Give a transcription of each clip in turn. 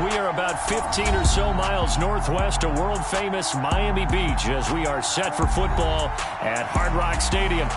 We are about 15 or so miles northwest of world-famous Miami Beach as we are set for football at Hard Rock Stadium.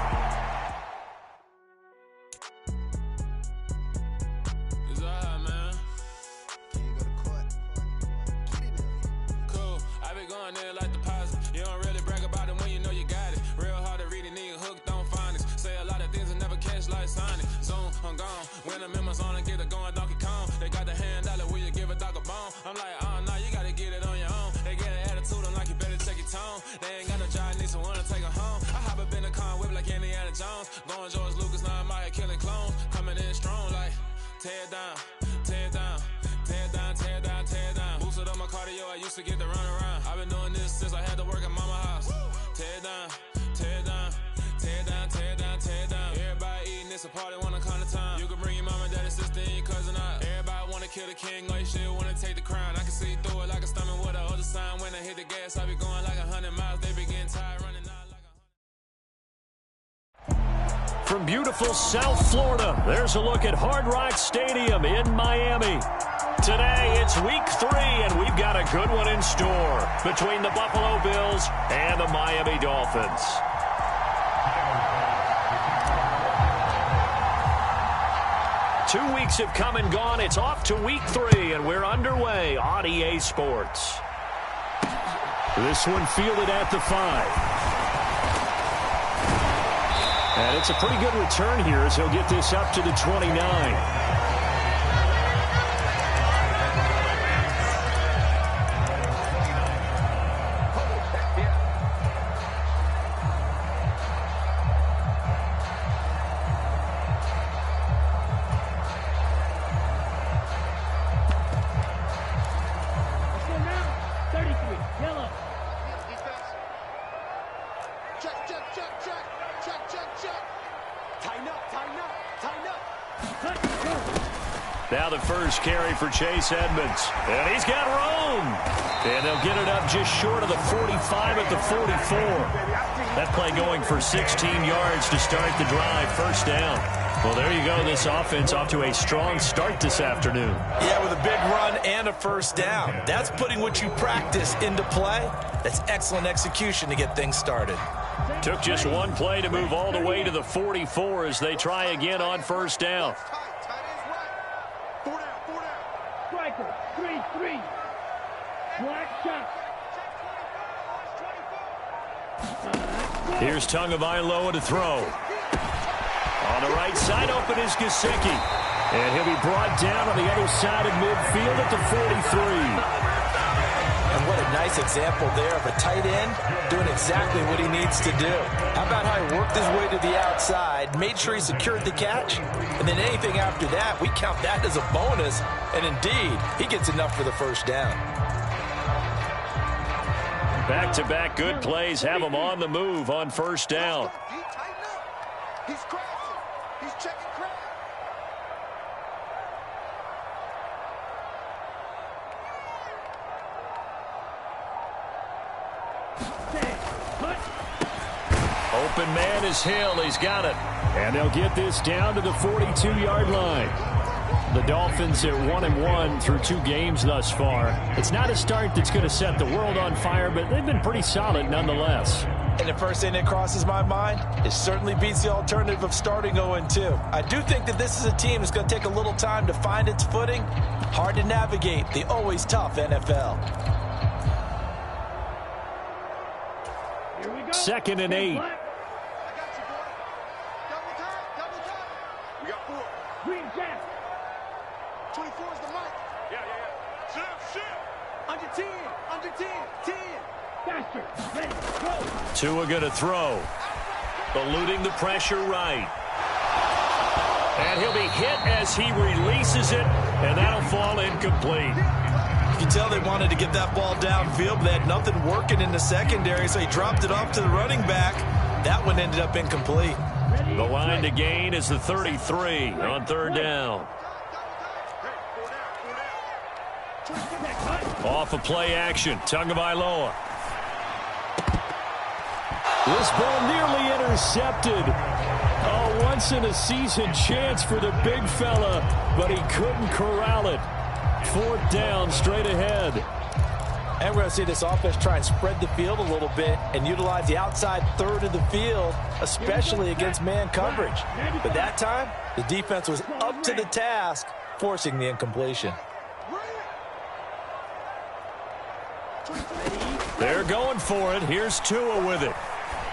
From beautiful South Florida, there's a look at Hard Rock Stadium in Miami. Today, it's week 3, and we've got a good one in store between the Buffalo Bills and the Miami Dolphins. Two weeks have come and gone. It's off to week 3, and we're underway on EA Sports. This one fielded at the 5. And it's a pretty good return here as he'll get this up to the 29. Now the first carry for Chase Edmonds. And he's got room. And they'll get it up just short of the 45 at the 44. That play going for 16 yards to start the drive. First down. Well, there you go. This offense off to a strong start this afternoon. Yeah, with a big run and a first down. That's putting what you practice into play. That's excellent execution to get things started. Took just one play to move all the way to the 44 as they try again on first down. Striker, 3-3. Black shot. Here's Tagovailoa to throw. On the right side, open is Gesicki. And he'll be brought down on the other side of midfield at the 43. And what a nice example there of a tight end doing exactly what he needs to do. How about how he worked his way to the outside, made sure he secured the catch, and then anything after that, we count that as a bonus, and indeed, he gets enough for the first down. Back-to-back good plays have him on the move on first down. He's crashing. He's checking crash. Open man is Hill. He's got it. And they'll get this down to the 42-yard line. The Dolphins at 1-1 through 2 games thus far. It's not a start that's going to set the world on fire, but they've been pretty solid nonetheless. And the first thing that crosses my mind, it certainly beats the alternative of starting 0-2. I do think that this is a team that's going to take a little time to find its footing. Hard to navigate the always tough NFL. Here we go. 2nd and 8. We got 4. Green jack. 24 is the mic. Yeah. Sit. Under 10. Under 10. 10. Faster. Ready. Go. Tua going to throw. Eluding the pressure right. And he'll be hit as he releases it, and that'll fall incomplete. You can tell they wanted to get that ball downfield, but they had nothing working in the secondary, so he dropped it off to the running back. That one ended up incomplete. The line to gain is the 33 on third down. Off of play action, Tagovailoa. This ball nearly intercepted. A once-in-a-season chance for the big fella, but he couldn't corral it. 4th down straight ahead. And we're going to see this offense try and spread the field a little bit and utilize the outside third of the field, especially against man coverage. But that time, the defense was up to the task, forcing the incompletion. They're going for it. Here's Tua with it.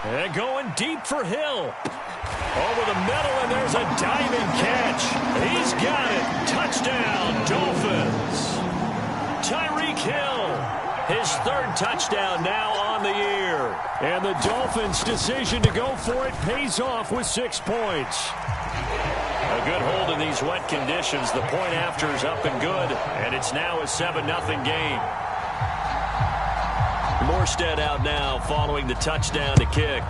And going deep for Hill. Over the middle, and there's a diving catch. He's got it. Touchdown, Dolphins. Tyreek Hill, his 3rd touchdown now on the year. And the Dolphins' decision to go for it pays off with 6 points. A good hold in these wet conditions. The point after is up and good, and it's now a 7-0 game. Morstead out now following the touchdown to kick.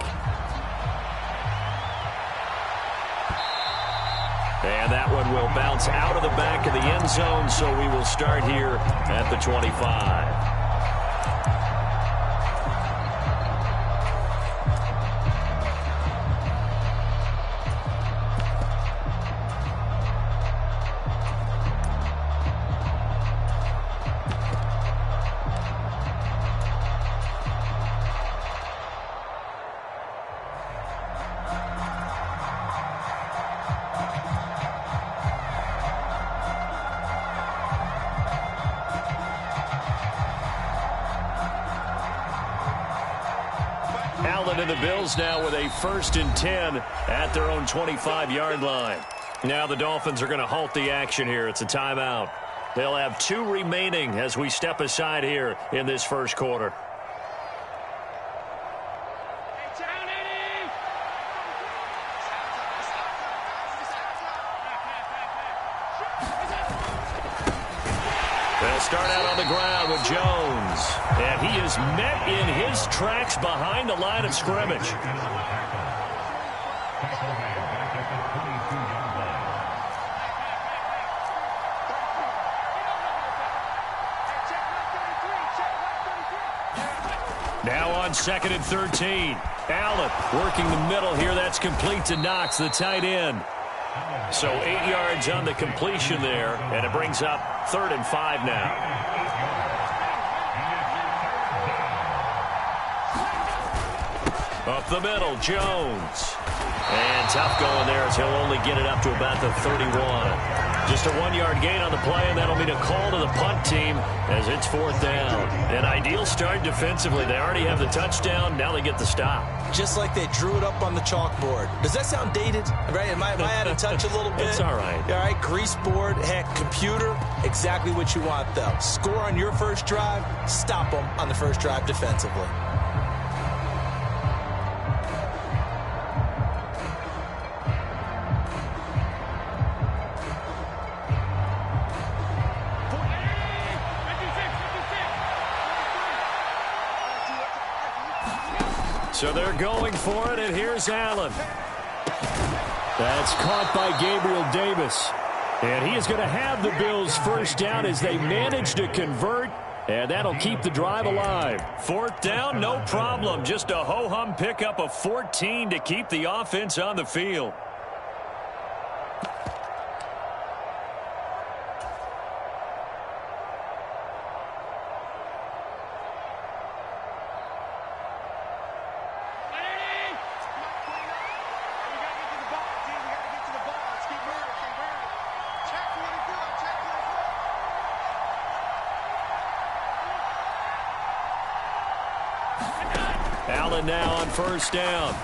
And that one will bounce out of the back of the end zone, so we will start here at the 25. Allen and the Bills now with a 1st and 10 at their own 25-yard line. Now the Dolphins are going to halt the action here. It's a timeout. They'll have 2 remaining as we step aside here in this first quarter. They'll start out on the ground with Jones. And he is met in his tracks behind the line of scrimmage. Now on 2nd and 13. Allen working the middle here. That's complete to Knox, the tight end. So 8 yards on the completion there, and it brings up 3rd and 5 now. Up the middle, Jones. And tough going there as he'll only get it up to about the 31. Just a 1-yard gain on the play, and that'll mean a call to the punt team as it's 4th down. An ideal start defensively. They already have the touchdown. Now they get the stop. Just like they drew it up on the chalkboard. Does that sound dated? Right? Am I out of touch a little bit? It's all right. All right, grease board, heck, computer, exactly what you want, though. Score on your first drive, stop them on the first drive defensively. So they're going for it, and here's Allen. That's caught by Gabriel Davis. And he is going to have the Bills' first down as they manage to convert, and that'll keep the drive alive. 4th down, no problem. Just a ho-hum pickup of 14 to keep the offense on the field. Allen now on 1st down.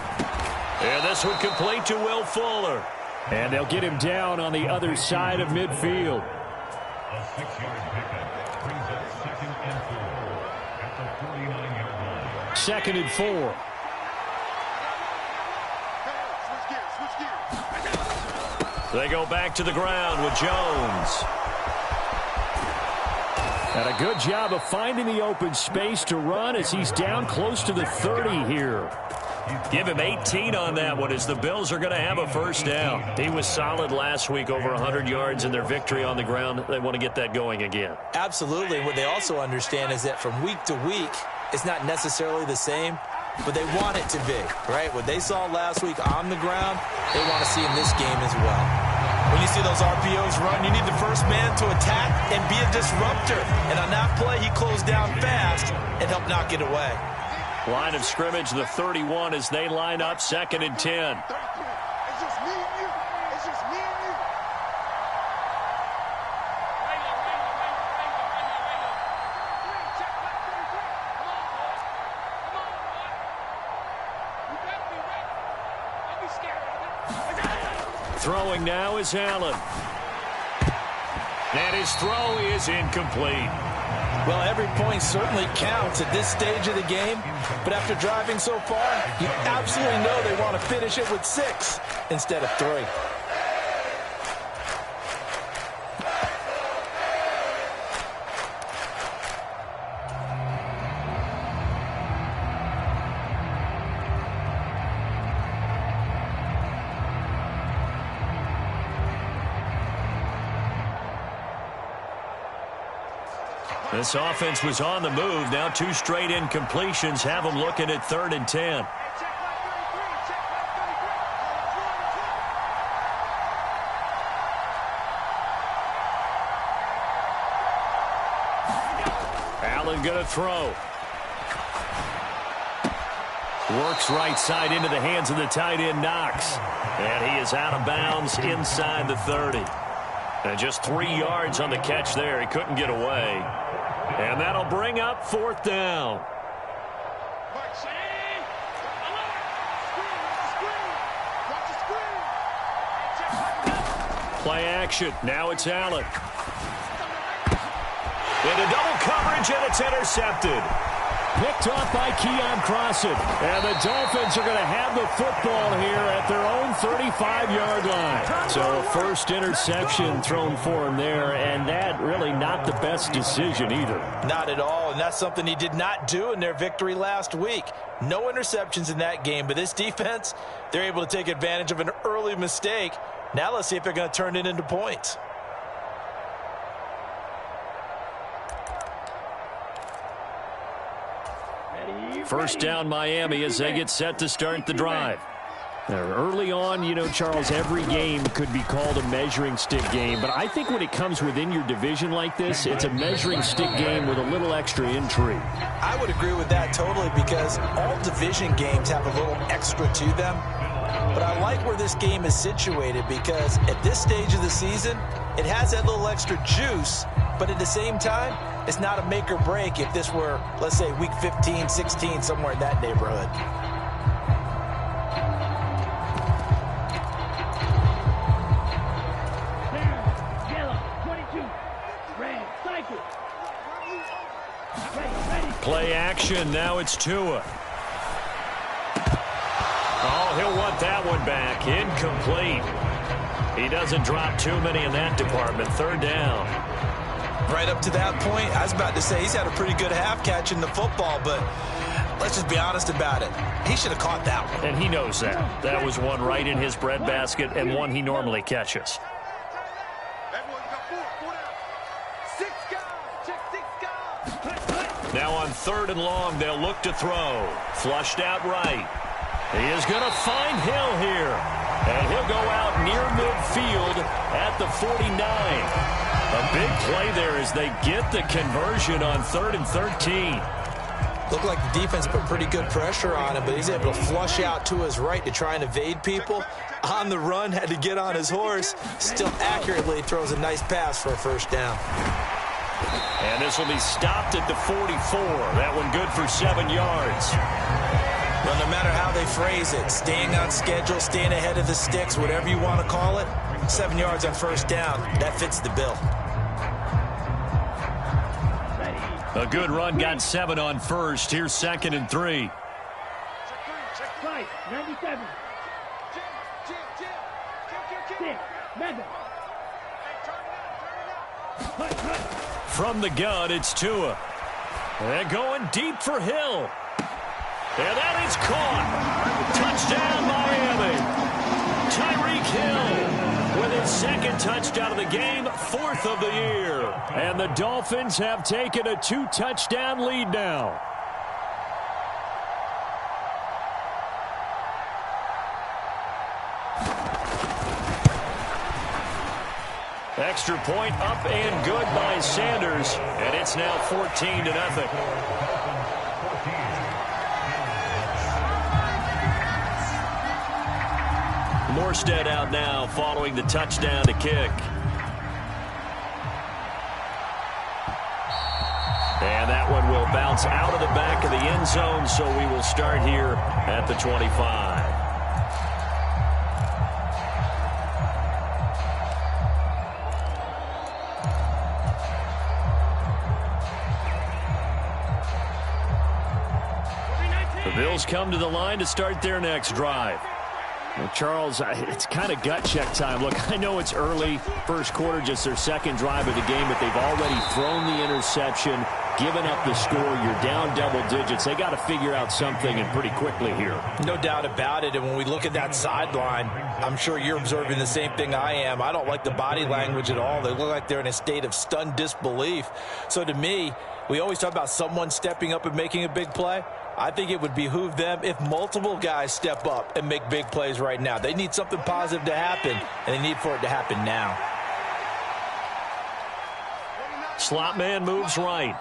And this one complete to Will Fuller. And they'll get him down on the other side of midfield. A 6-yard pickup brings up 2nd and 4 at the 49-yard line. 2nd and 4. They go back to the ground with Jones. And a good job of finding the open space to run as he's down close to the 30 here. Give him 18 on that one as the Bills are going to have a first down. He was solid last week, over 100 yards in their victory on the ground. They want to get that going again. Absolutely. What they also understand is that from week to week, it's not necessarily the same, but they want it to be, right? What they saw last week on the ground, they want to see in this game as well. When you see those RPOs run, you need the first man to attack and be a disruptor. And on that play, he closed down fast and helped knock it away. Line of scrimmage, the 31 as they line up, 2nd and 10. It's just me and you. It's just me and you. Throwing now is Allen. And his throw is incomplete. Well, every point certainly counts at this stage of the game, but after driving so far, you absolutely know they want to finish it with 6 instead of 3. This offense was on the move. Now 2 straight incompletions have them looking at 3rd and 10. Allen going to throw. Works right side into the hands of the tight end, Knox. And he is out of bounds inside the 30. And just 3 yards on the catch there. He couldn't get away. And that'll bring up 4th down. Play action. Now it's Allen. Into double coverage, and it's intercepted. Picked off by Keon Crossan. And the Dolphins are going to have the football here at their own 35-yard line. So a first interception thrown for him there, and that really not the best decision either. Not at all, and that's something he did not do in their victory last week. No interceptions in that game, but this defense, they're able to take advantage of an early mistake. Now let's see if they're going to turn it into points. First down Miami as they get set to start the drive. Now, early on, you know, Charles, every game could be called a measuring stick game. But I think when it comes within your division like this, it's a measuring stick game with a little extra intrigue. I would agree with that totally because all division games have a little extra to them. But I like where this game is situated because at this stage of the season, it has that little extra juice. But at the same time, it's not a make or break if this were, let's say, week 15, 16, somewhere in that neighborhood. Play action. Now it's Tua. Oh, he'll want that one back. Incomplete. He doesn't drop too many in that department. 3rd down. Right up to that point, I was about to say he's had a pretty good half catching the football, but let's just be honest about it. He should have caught that one. And he knows that. That was one right in his breadbasket and one he normally catches. Now on 3rd and long, they'll look to throw. Flushed out right. He is going to find Hill here. And he'll go out near midfield at the 49. A big play there as they get the conversion on 3rd and 13. Looked like the defense put pretty good pressure on him, but he's able to flush out to his right to try and evade people. On the run, had to get on his horse. Still accurately throws a nice pass for a 1st down. And this will be stopped at the 44. That one good for 7 yards. Well, no matter how they phrase it, staying on schedule, staying ahead of the sticks, whatever you want to call it, 7 yards on 1st down, that fits the bill. A good run, got 7 on 1st. Here's 2nd and 3. Fight, 97. From the gun, it's Tua. And going deep for Hill. And that is caught. Touchdown, Miami. Tyreek Hill with his 2nd touchdown of the game, 4th of the year. And the Dolphins have taken a 2-touchdown lead now. Extra point up and good by Sanders, and it's now 14-0. Morstead out now following the touchdown to kick. And that one will bounce out of the back of the end zone, so we will start here at the 25. The Bills come to the line to start their next drive. Well, Charles, it's kind of gut check time. Look, I know it's early, first quarter, just their second drive of the game, but they've already thrown the interception, given up the score. You're down double digits. They got to figure out something, and pretty quickly here. No doubt about it, and when we look at that sideline, I'm sure you're observing the same thing I am. I don't like the body language at all. They look like they're in a state of stunned disbelief. So to me, we always talk about someone stepping up and making a big play. I think it would behoove them if multiple guys step up and make big plays right now. They need something positive to happen, and they need for it to happen now. Slot man moves right.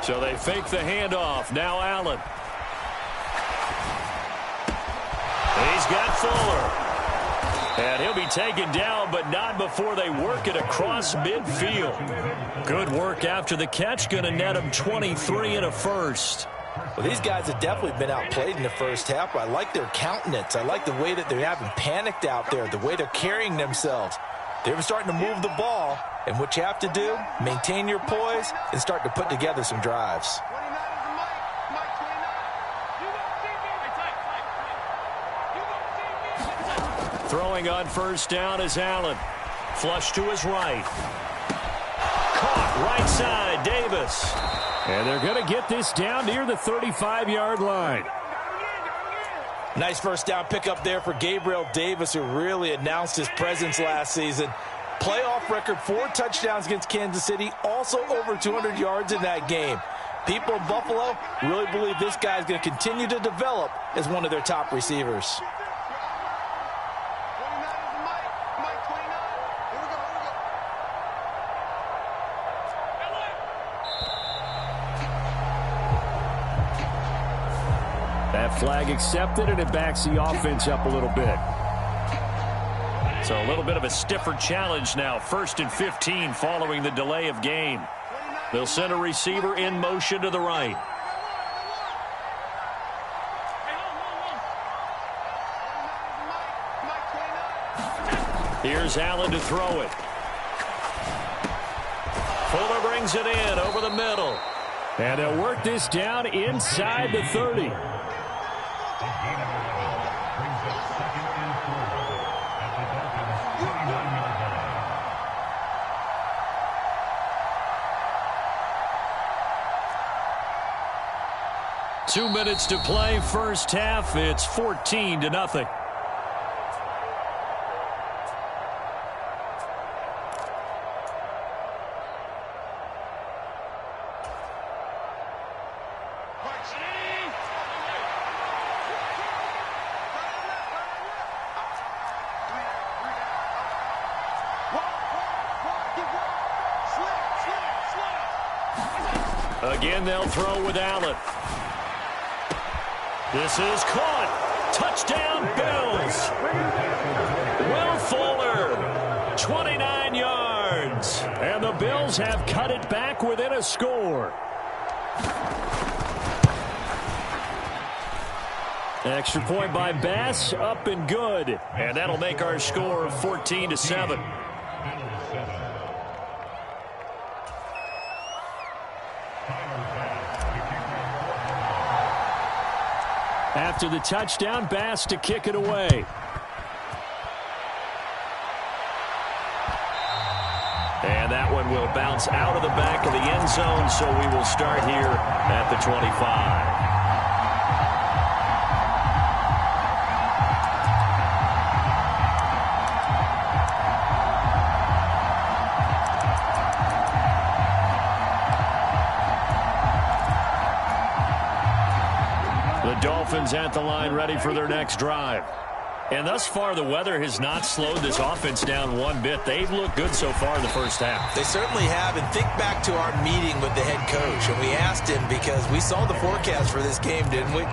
So they fake the handoff. Now Allen. He's got Fuller. And he'll be taken down, but not before they work it across midfield. Good work after the catch. Going to net him 23 and a first. Well, these guys have definitely been outplayed in the first half. I like their countenance. I like the way that they haven't panicked out there, the way they're carrying themselves. They're starting to move the ball, and what you have to do, maintain your poise and start to put together some drives. Throwing on first down is Allen. Flush to his right. Caught right side, Davis. And they're going to get this down near the 35-yard line. Nice first down pickup there for Gabriel Davis, who really announced his presence last season. Playoff record, 4 touchdowns against Kansas City, also over 200 yards in that game. People in Buffalo really believe this guy's going to continue to develop as one of their top receivers. That flag accepted, and it backs the offense up a little bit. So a little bit of a stiffer challenge now. 1st and 15 following the delay of game. They'll send a receiver in motion to the right. Here's Allen to throw it. Fuller brings it in over the middle. And they'll work this down inside the 30. Two minutes to play, first half. It's 14-0. Again, they'll throw with Allen. This is caught. Touchdown, Bills. Will Fuller, 29 yards. And the Bills have cut it back within a score. Extra point by Bass, up and good. And that'll make our score 14-7. After the touchdown, Bass to kick it away. And that one will bounce out of the back of the end zone, so we will start here at the 25. The Dolphins at the line ready for their next drive. And thus far, the weather has not slowed this offense down one bit. They've looked good so far in the first half. They certainly have. And think back to our meeting with the head coach. And we asked him, because we saw the forecast for this game, didn't we?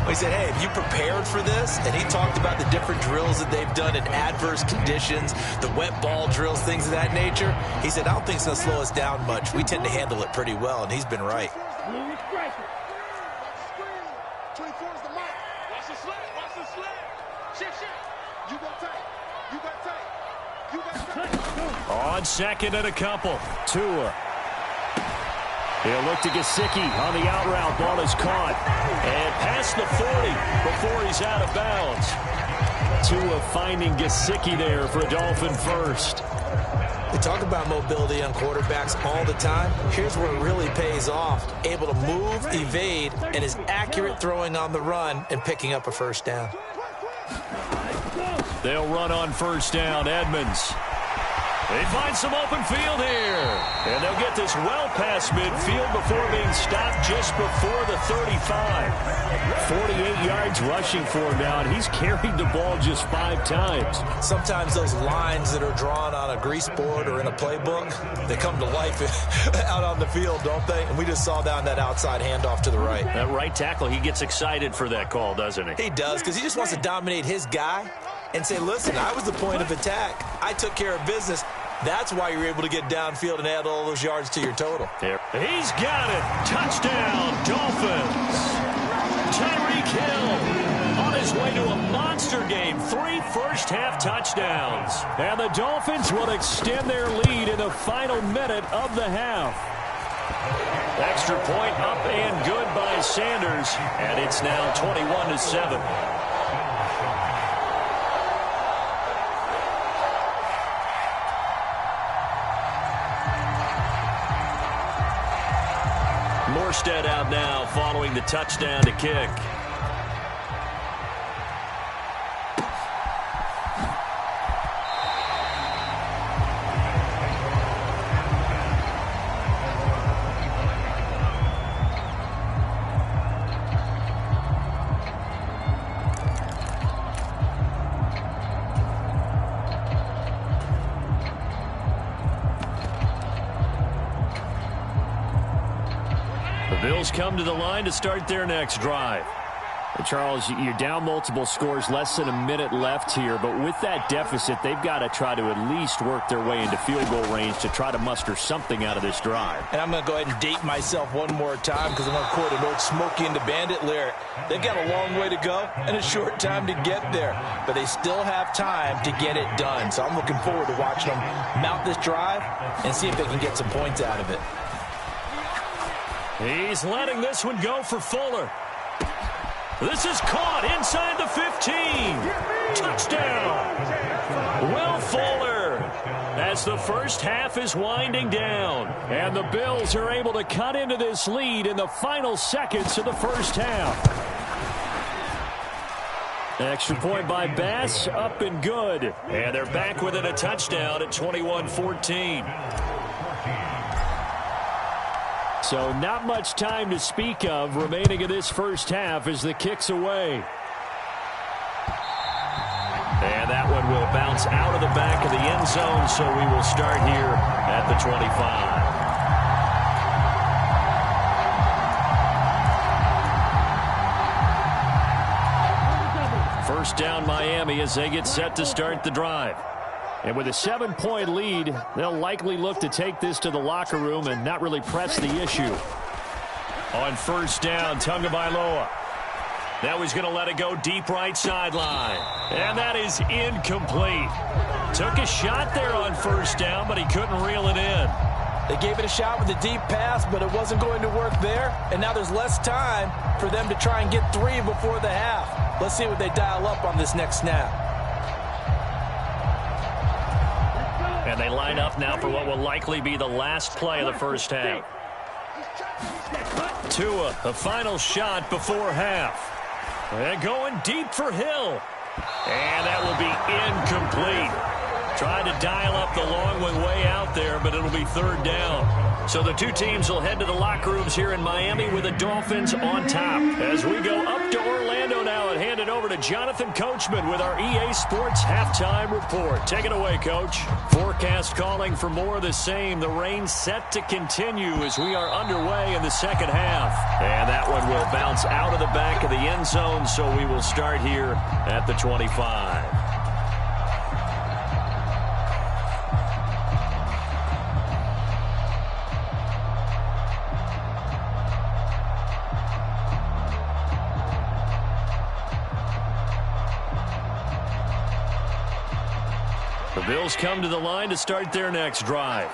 We said, hey, have you prepared for this? And he talked about the different drills that they've done in adverse conditions, the wet ball drills, things of that nature. He said, I don't think it's going to slow us down much. We tend to handle it pretty well, and he's been right. On second and a couple. Tua. He'll look to Gesicki on the out route. Ball is caught. And past the 40 before he's out of bounds. Tua finding Gesicki there for a Dolphin first. They talk about mobility on quarterbacks all the time. Here's where it really pays off. Able to move, evade, and is accurate throwing on the run and picking up a first down. They'll run on first down. Edmonds. They find some open field here. And they'll get this well past midfield before being stopped just before the 35. 48 yards rushing for him now, and he's carried the ball just 5 times. Sometimes those lines that are drawn on a grease board or in a playbook, they come to life out on the field, don't they? And we just saw down that outside handoff to the right. That right tackle, he gets excited for that call, doesn't he? He does, because he just wants to dominate his guy and say, listen, I was the point of attack. I took care of business. That's why you're able to get downfield and add all those yards to your total. There. He's got it. Touchdown, Dolphins. Tyreek Hill on his way to a monster game. 3 first-half touchdowns. And the Dolphins will extend their lead in the final minute of the half. Extra point up and good by Sanders. And it's now 21-7. Morstead out now following the touchdown to kick. Bills come to the line to start their next drive. Charles, you're down multiple scores, less than a minute left here, but with that deficit, they've got to try to at least work their way into field goal range to try to muster something out of this drive. And I'm going to go ahead and date myself one more time because I'm going to quote an old Smokey and the Bandit lyric. They've got a long way to go and a short time to get there, but they still have time to get it done. So I'm looking forward to watching them mount this drive and see if they can get some points out of it. He's letting this one go for Fuller. This is caught inside the 15. Touchdown. Will Fuller, as the first half is winding down. And the Bills are able to cut into this lead in the final seconds of the first half. Extra point by Bass, up and good. And they're back within a touchdown at 21-14. So not much time to speak of remaining in this first half as the kick's away. And that one will bounce out of the back of the end zone, so we will start here at the 25. First down Miami as they get set to start the drive. And with a 7-point lead, they'll likely look to take this to the locker room and not really press the issue. On first down, Tagovailoa. Now he's going to let it go deep right sideline. And that is incomplete. Took a shot there on first down, but he couldn't reel it in. They gave it a shot with a deep pass, but it wasn't going to work there. And now there's less time for them to try and get 3 before the half. Let's see what they dial up on this next snap. And they line up now for what will likely be the last play of the first half. Tua, the final shot before half. And going deep for Hill. And that will be incomplete. Tried to dial up the long one way out there, but it'll be third down. So the two teams will head to the locker rooms here in Miami with the Dolphins on top. As we go up to Orlando now and hand it over to Jonathan Coachman with our EA Sports Halftime Report. Take it away, Coach. Forecast calling for more of the same. The rain set to continue as we are underway in the second half. And that one will bounce out of the back of the end zone, so we will start here at the 25. The Bills come to the line to start their next drive.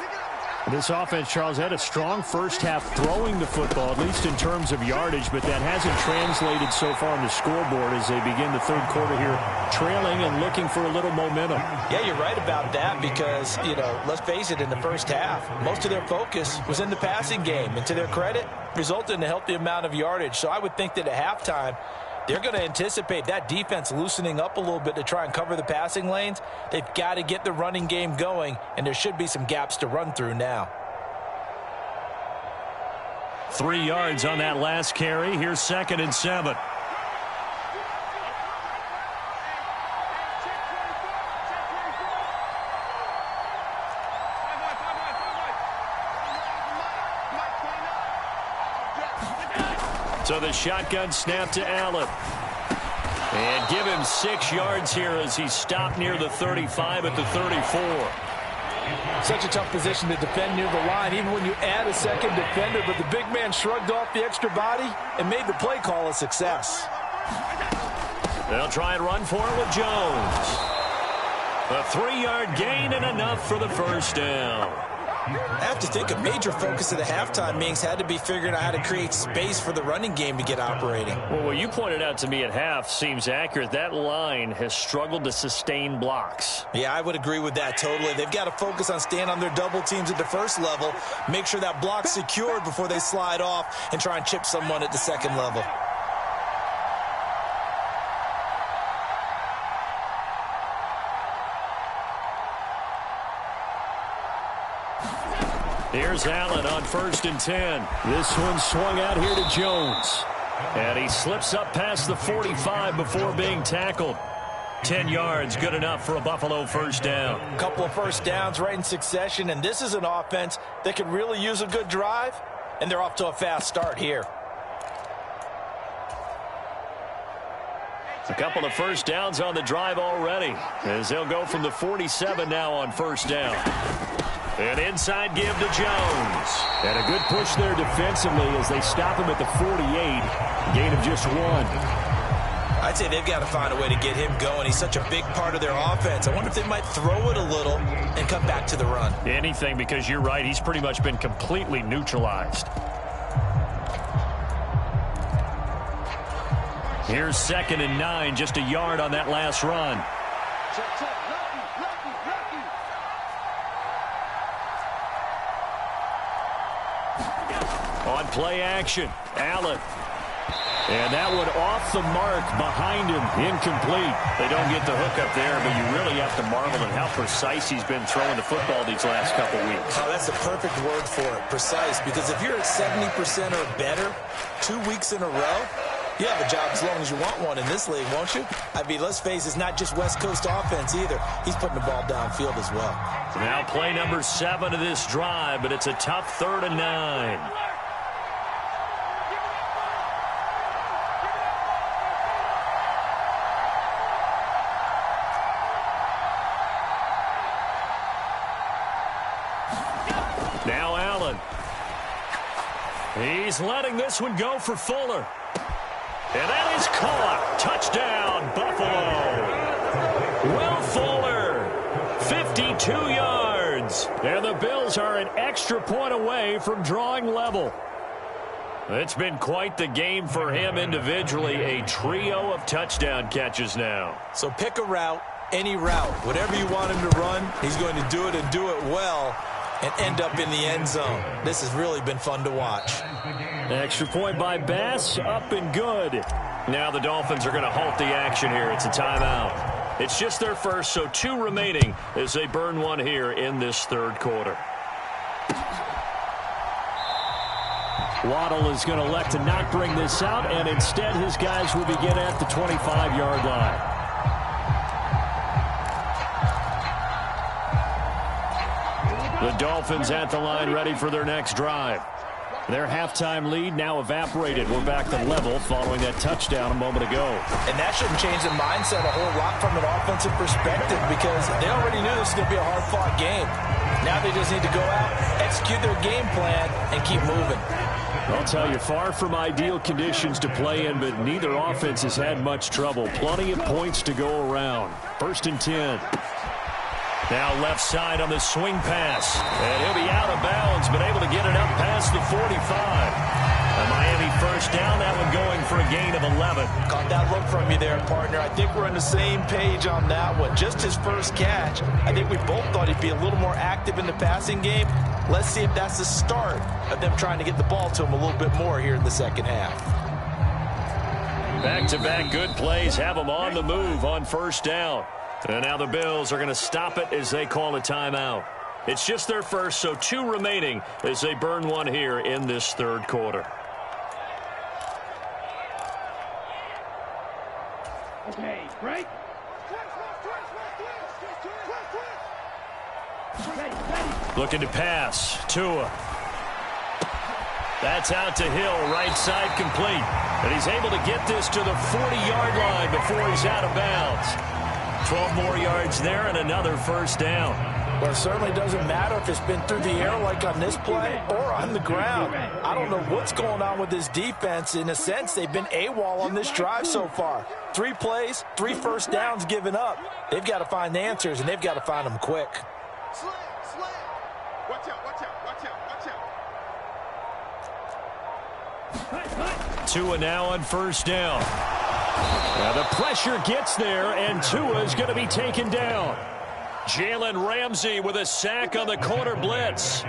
This offense, Charles, had a strong first half throwing the football, at least in terms of yardage, but that hasn't translated so far on the scoreboard as they begin the third quarter here, trailing and looking for a little momentum. Yeah, you're right about that because, let's face it, in the first half, most of their focus was in the passing game, and to their credit, resulted in a healthy amount of yardage. So I would think that at halftime, they're going to anticipate that defense loosening up a little bit to try and cover the passing lanes. They've got to get the running game going, and there should be some gaps to run through now. 3 yards on that last carry. Here's 2nd and 7. So the shotgun snap to Allen. And give him 6 yards here as he stopped near the 35 at the 34. Such a tough position to defend near the line, even when you add a second defender. But the big man shrugged off the extra body and made the play call a success. They'll try and run for it with Jones. A 3-yard gain and enough for the first down. I have to think a major focus of the halftime meetings had to be figuring out how to create space for the running game to get operating. Well, what you pointed out to me at half seems accurate. That line has struggled to sustain blocks. Yeah, I would agree with that totally. They've got to focus on staying on their double teams at the first level, make sure that block's secured before they slide off and try and chip someone at the second level. Here's Allen on 1st and 10. This one swung out here to Jones. And he slips up past the 45 before being tackled. 10 yards, good enough for a Buffalo first down. A couple of first downs right in succession, and this is an offense that could really use a good drive, and they're off to a fast start here. A couple of first downs on the drive already, as they'll go from the 47 now on first down. An inside give to Jones. And a good push there defensively as they stop him at the 48. Gain of just 1. I'd say they've got to find a way to get him going. He's such a big part of their offense. I wonder if they might throw it a little and come back to the run. Anything, because you're right. He's pretty much been completely neutralized. Here's 2nd and 9, just a yard on that last run. On play action, Allen. And that one off the mark behind him, incomplete. They don't get the hook up there, but you really have to marvel at how precise he's been throwing the football these last couple weeks. Oh, that's the perfect word for it, precise, because if you're at 70% or better 2 weeks in a row, you have a job as long as you want one in this league, won't you? I mean, let's face it, it's not just West Coast offense either. He's putting the ball downfield as well. Now play number 7 of this drive, but it's a tough 3rd and 9. Now Allen. He's letting this one go for Fuller. And that is caught. Touchdown, Buffalo. Will Fuller, 52 yards. And the Bills are an extra point away from drawing level. It's been quite the game for him individually. A trio of touchdown catches now. So pick a route, any route. Whatever you want him to run, he's going to do it and do it well and end up in the end zone. This has really been fun to watch. Extra point by Bass, up and good. Now the Dolphins are going to halt the action here. It's a timeout. It's just their first, so 2 remaining as they burn one here in this third quarter. Waddle is going to elect to not bring this out, and instead his guys will begin at the 25-yard line. The Dolphins at the line ready for their next drive. Their halftime lead now evaporated. We're back to level following that touchdown a moment ago. And that shouldn't change the mindset a whole lot from an offensive perspective because they already knew this was going to be a hard-fought game. Now they just need to go out, execute their game plan, and keep moving. I'll tell you, far from ideal conditions to play in, but neither offense has had much trouble. Plenty of points to go around. 1st and 10. Now left side on the swing pass. And he'll be out of bounds, but able to get it up past the 45. A Miami first down, that one going for a gain of 11. Caught that look from you there, partner. I think we're on the same page on that one. Just his first catch. I think we both thought he'd be a little more active in the passing game. Let's see if that's the start of them trying to get the ball to him a little bit more here in the second half. Back-to-back good plays have them on the move on first down. And now the Bills are going to stop it as they call a timeout. It's just their first, so 2 remaining as they burn one here in this third quarter. Okay, break. Looking to pass. Tua. That's out to Hill, right side complete. And he's able to get this to the 40-yard line before he's out of bounds. 12 more yards there and another first down. Well, it certainly doesn't matter if it's been through the air like on this play or on the ground. I don't know what's going on with this defense. In a sense, they've been AWOL on this drive so far. 3 plays, 3 first downs given up. They've got to find the answers, and they've got to find them quick. Slam, slam. Watch out, watch out, watch out, watch out. Tua now on first down. Now the pressure gets there, and Tua is going to be taken down. Jalen Ramsey with a sack on the corner blitz.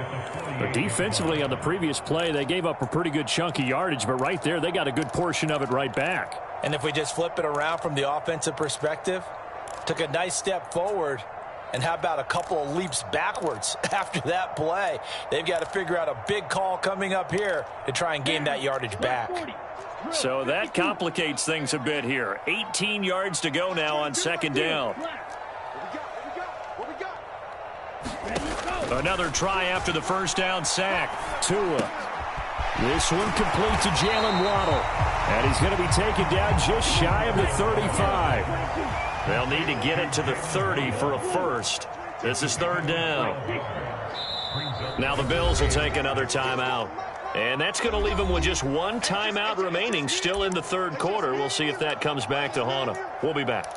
But defensively on the previous play, they gave up a pretty good chunk of yardage, but right there, they got a good portion of it right back. And if we just flip it around from the offensive perspective, took a nice step forward, and how about a couple of leaps backwards after that play? They've got to figure out a big call coming up here to try and gain that yardage back. So that complicates things a bit here. 18 yards to go now on second down. Another try after the first down sack. Tua. This one complete to Jaylen Waddle. And he's going to be taken down just shy of the 35. They'll need to get it to the 30 for a first. This is third down. Now the Bills will take another timeout. And that's going to leave them with just 1 timeout remaining still in the third quarter. We'll see if that comes back to haunt them. We'll be back.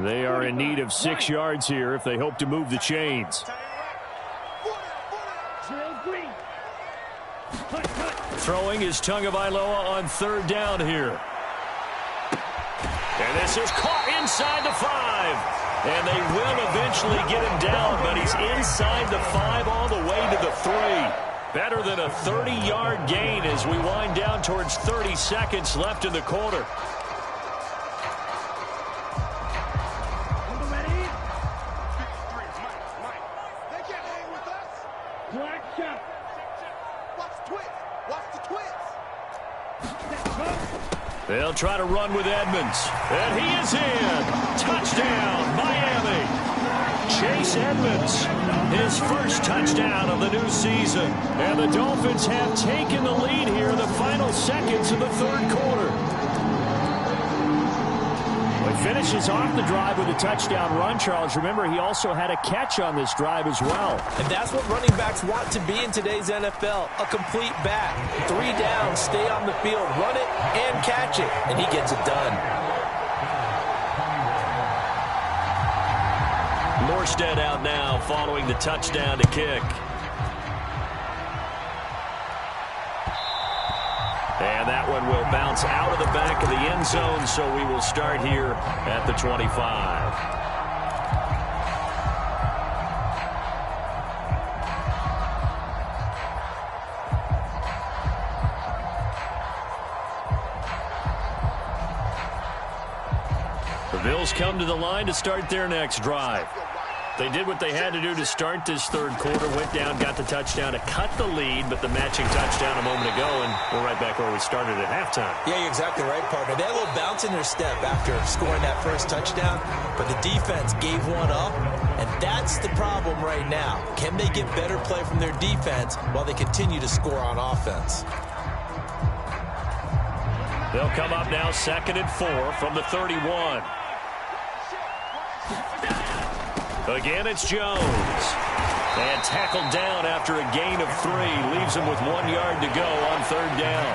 They are in need of 6 yards here if they hope to move the chains. Throwing is Tagovailoa on third down here. And this is caught inside the 5. And they will eventually get him down, but he's inside the 5 all the way to the 3. Better than a 30-yard gain as we wind down towards 30 seconds left in the quarter. They'll try to run with Edmonds. And he is in. Touchdown, Miami. Chase Edmonds, his first touchdown of the new season. And the Dolphins have taken the lead here in the final seconds of the third quarter. He finishes off the drive with a touchdown run, Charles. Remember, he also had a catch on this drive as well. And that's what running backs want to be in today's NFL, a complete back. 3 down, stay on the field, run it, and catch it. And he gets it done. Morstead out now following the touchdown to kick. And that one will bounce out of the back of the end zone, so we will start here at the 25. The Bills come to the line to start their next drive. They did what they had to do to start this third quarter, went down, got the touchdown to cut the lead, but the matching touchdown a moment ago, and we're right back where we started at halftime. Yeah, you're exactly right, partner. They had a little bounce in their step after scoring that first touchdown, but the defense gave one up, and that's the problem right now. Can they get better play from their defense while they continue to score on offense? They'll come up now 2nd and 4 from the 31. Again, it's Jones. And tackled down after a gain of 3. Leaves him with 1 yard to go on 3rd down.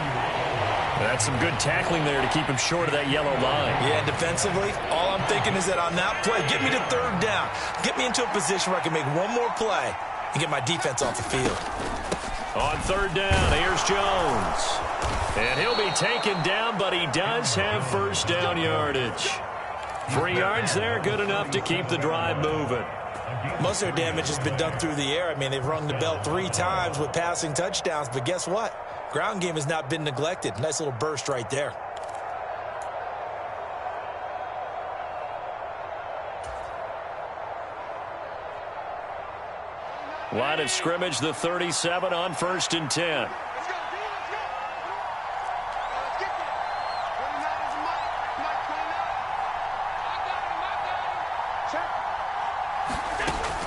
That's some good tackling there to keep him short of that yellow line. Yeah, defensively, all I'm thinking is that on that play, get me to 3rd down. Get me into a position where I can make one more play and get my defense off the field. On 3rd down, here's Jones. And he'll be taken down, but he does have 1st down yardage. 3 yards there, good enough to keep the drive moving. Most of their damage has been done through the air. I mean, they've rung the bell 3 times with passing touchdowns, but guess what? Ground game has not been neglected. Nice little burst right there. Line of scrimmage, the 37 on 1st and 10.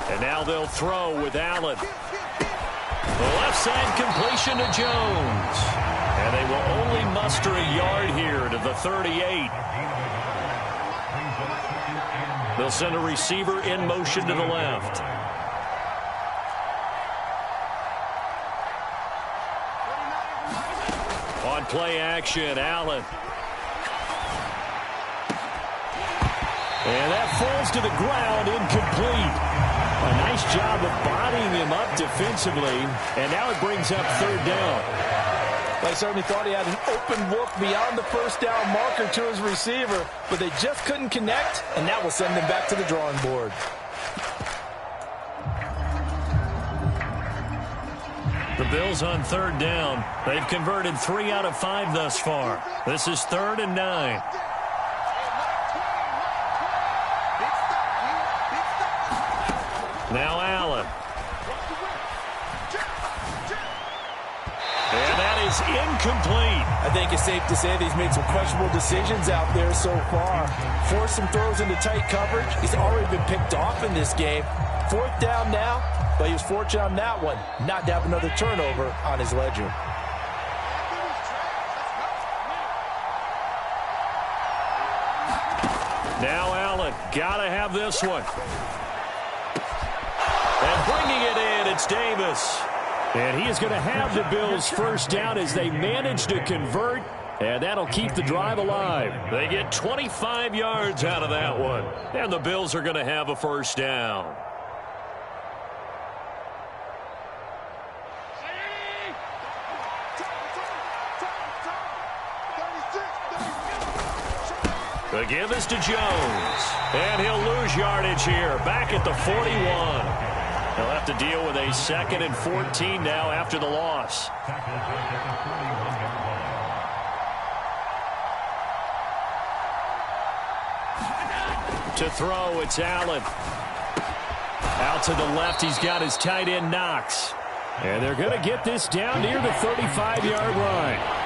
And now they'll throw with Allen. The left side completion to Jones. And they will only muster a yard here to the 38. They'll send a receiver in motion to the left. On play action, Allen. And that falls to the ground, incomplete. A nice job of bodying him up defensively, and now it brings up 3rd down. They certainly thought he had an open look beyond the 1st down marker to his receiver, but they just couldn't connect, and that will send them back to the drawing board. The Bills on 3rd down. They've converted 3 out of 5 thus far. This is 3rd and 9. Now Allen. And that is incomplete. I think it's safe to say that he's made some questionable decisions out there so far. Forced some throws into tight coverage. He's already been picked off in this game. 4th down now, but he was fortunate on that one not to have another turnover on his ledger. Now Allen, gotta have this one. And bringing it in, it's Davis. And he is going to have the Bills' 1st down as they manage to convert, and that'll keep the drive alive. They get 25 yards out of that one, and the Bills are going to have a 1st down. The give is to Jones, and he'll lose yardage here, back at the 41. They'll have to deal with a 2nd and 14 now after the loss. To throw, it's Allen. Out to the left, he's got his tight end Knox. And they're going to get this down near the 35-yard line.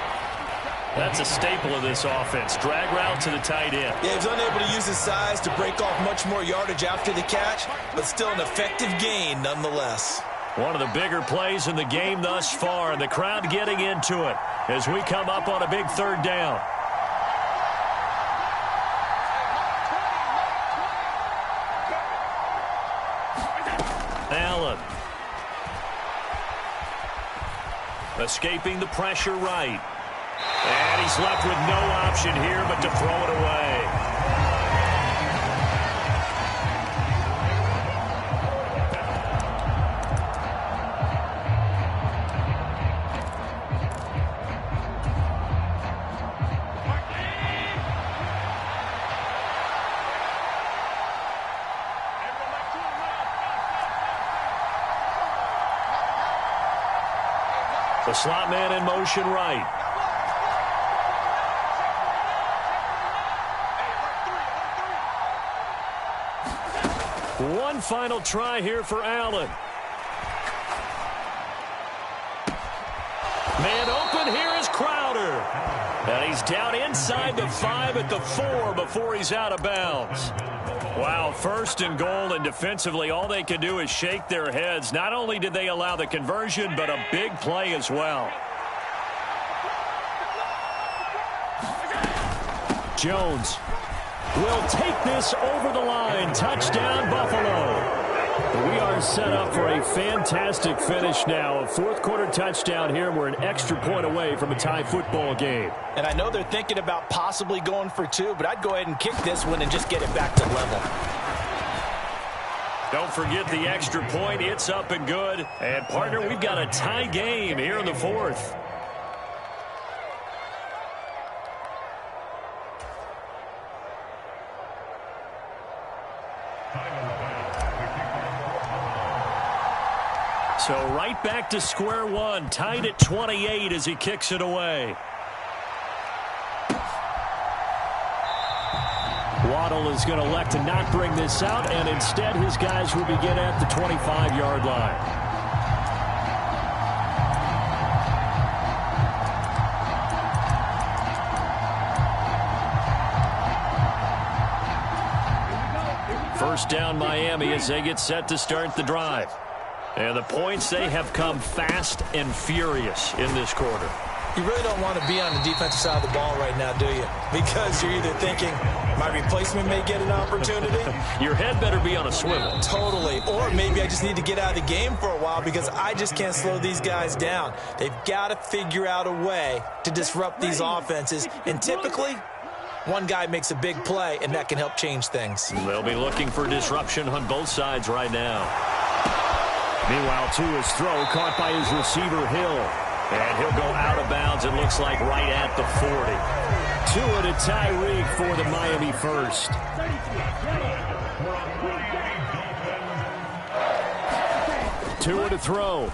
That's a staple of this offense. Drag route to the tight end. Yeah, he was unable to use his size to break off much more yardage after the catch, but still an effective gain nonetheless. One of the bigger plays in the game thus far, and the crowd getting into it as we come up on a big 3rd down. Allen. Escaping the pressure right. And he's left with no option here but to throw it away. The slot man in motion right. One final try here for Allen. Man open, here is Crowder. And he's down inside the 5 at the 4 before he's out of bounds. Wow, 1st and goal, and defensively all they can do is shake their heads. Not only did they allow the conversion, but a big play as well. Jones will take this over the line. Touchdown, Buffalo. We are set up for a fantastic finish now. A 4th quarter touchdown here. We're an extra point away from a tie football game. And I know they're thinking about possibly going for 2, but I'd go ahead and kick this one and just get it back to level. Don't forget the extra point. It's up and good. And, partner, we've got a tie game here in the 4th. So right back to square one, tied at 28 as he kicks it away. Waddle is going to elect to not bring this out, and instead his guys will begin at the 25-yard line. First down Miami as they get set to start the drive. And the points, they have come fast and furious in this quarter. You really don't want to be on the defensive side of the ball right now, do you? Because you're either thinking, my replacement may get an opportunity. Your head better be on a swivel. Totally. Or maybe I just need to get out of the game for a while because I just can't slow these guys down. They've got to figure out a way to disrupt these offenses. And typically, one guy makes a big play, and that can help change things. They'll be looking for disruption on both sides right now. Meanwhile, to his throw, caught by his receiver, Hill. And he'll go out of bounds, it looks like, right at the 40. Tua to Tyreek for the Miami first. Tua to throw.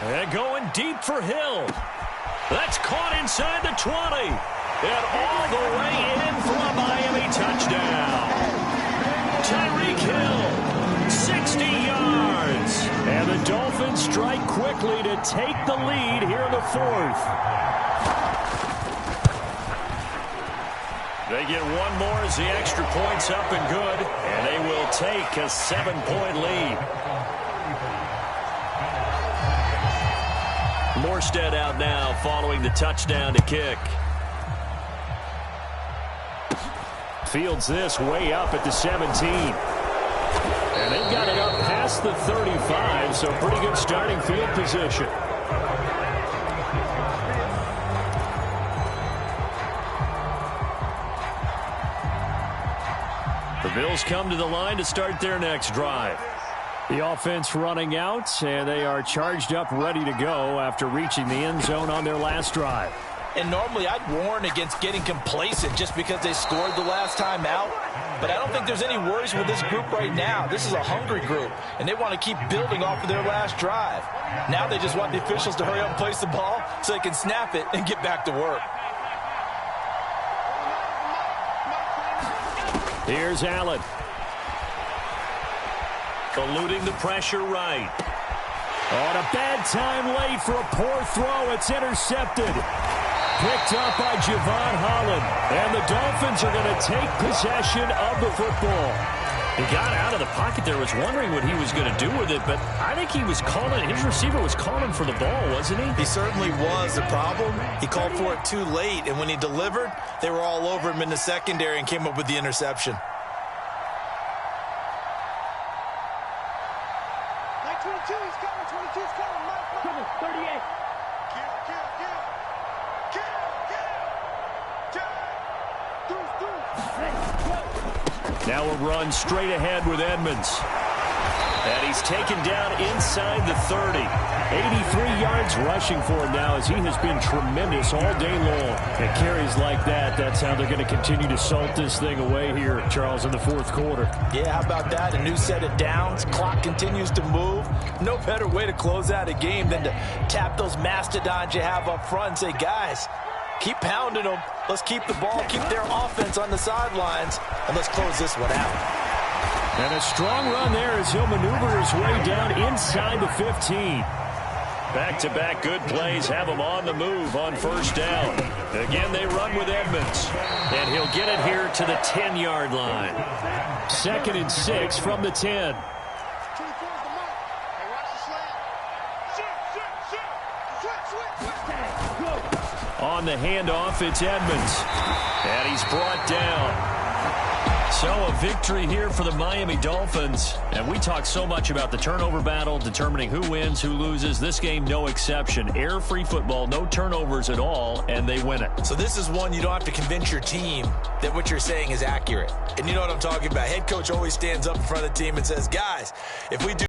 And going deep for Hill. That's caught inside the 20. And all the way in for a Miami touchdown. Tyreek Hill, 60 yards. And the Dolphins strike quickly to take the lead here in the 4th. They get one more as the extra point's up and good. And they will take a 7-point lead. Morstead out now following the touchdown to kick. Fields this way up at the 17. And they've got it up past the 35, so pretty good starting field position. The Bills come to the line to start their next drive. The offense running out, and they are charged up, ready to go after reaching the end zone on their last drive. And normally I'd warn against getting complacent just because they scored the last time out. But I don't think there's any worries with this group right now. This is a hungry group, and they want to keep building off of their last drive. Now they just want the officials to hurry up and place the ball so they can snap it and get back to work. Here's Allen. Eluding the pressure right. On a bad time late for a poor throw. It's intercepted. Picked up by Javon Holland. And the Dolphins are going to take possession of the football. He got out of the pocket there. Was wondering what he was going to do with it, but I think he was calling. His receiver was calling for the ball, wasn't he? He certainly was. The problem, he called for it too late, and when he delivered, they were all over him in the secondary and came up with the interception. Now a run straight ahead with Edmonds. And he's taken down inside the 30. 83 yards rushing for him now as he has been tremendous all day long. And carries like that, that's how they're going to continue to salt this thing away here, Charles, in the 4th quarter. Yeah, how about that? A new set of downs. Clock continues to move. No better way to close out a game than to tap those mastodons you have up front and say, guys, keep pounding them. Let's keep the ball, keep their offense on the sidelines, and let's close this one out. And a strong run there as he'll maneuver his way down inside the 15. Back-to-back good plays have him on the move on first down. Again, they run with Edmonds. And he'll get it here to the 10-yard line. 2nd and 6 from the 10. On the handoff, it's Edmonds. And he's brought down. So a victory here for the Miami Dolphins. And we talk so much about the turnover battle, determining who wins, who loses. This game, no exception. Air-free football, no turnovers at all, and they win it. So this is one you don't have to convince your team that what you're saying is accurate. And you know what I'm talking about. Head coach always stands up in front of the team and says, guys, if we do